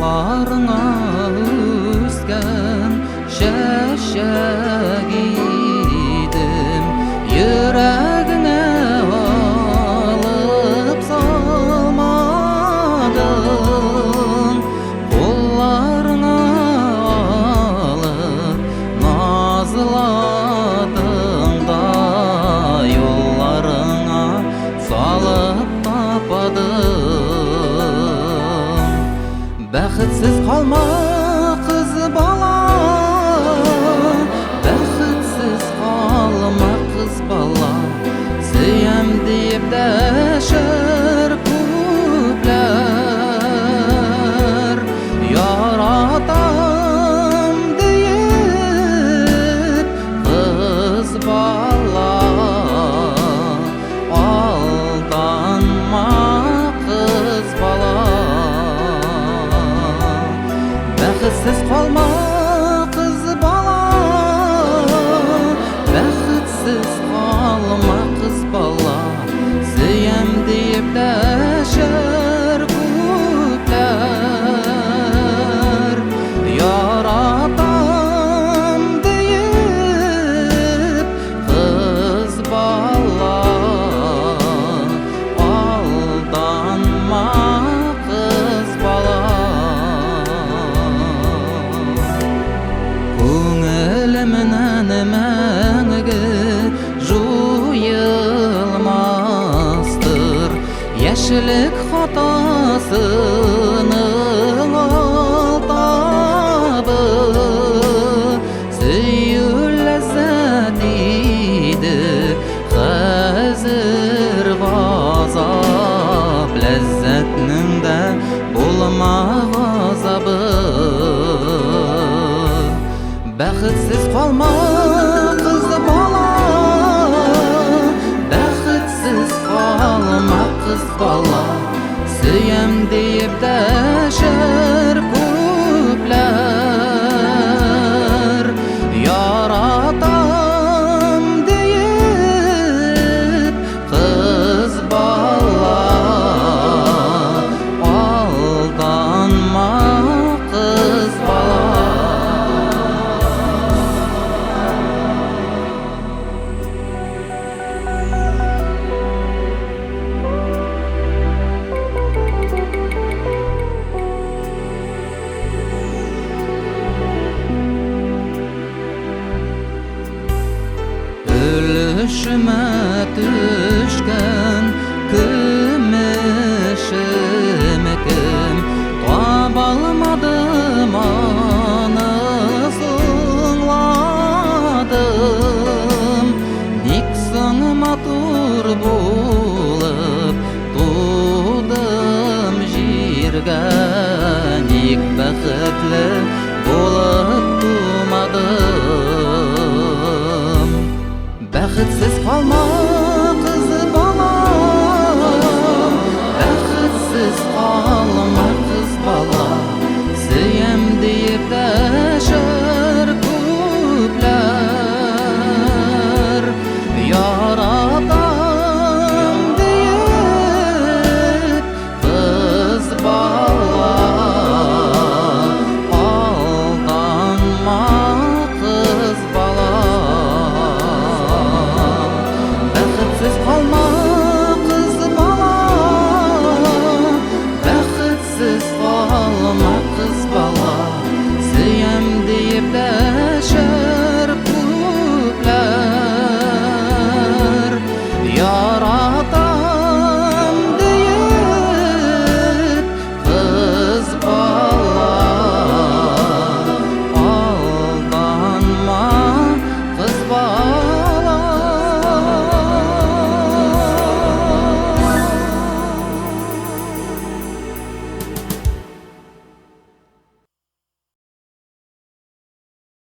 Kollarına üsken şeşek idim, yüreğine alıp salmadın. Kollarına alıp nazladın da yollarına salıp tapadın. Бәхетсіз қалма қыз бала, бәхетсіз қалма қыз бала. Сүйем деп дәшір көплер, яратам deyip қыз бала. Aldanma қыз бала. Бәхетсіз қалма қыз бала, бәхетсіз қалма қыз бала. Сүйем деп дәшір көплер, яратам deyip қыз бала. Aldanma қыз бала. Көңілімнен мәңгі жойылмастыр яшілік хатасының алтабы. Сүю ләззәт иді қазір ғазап, ләззәтнің дә болмақ азабы. Бәхетсіз қалма қыз бала, бәхетсіз қалма қыз бала. Сүйем деп дәшір көплер, яратам deyip қыз бала. Aldanma қыз бала. Өлішіме түшкен күмішім кім, таба алмадым анысын ладым. Никсон матур болып тудым жерге, ник бәхетлі болып тумадым. Бәхетсіз қалма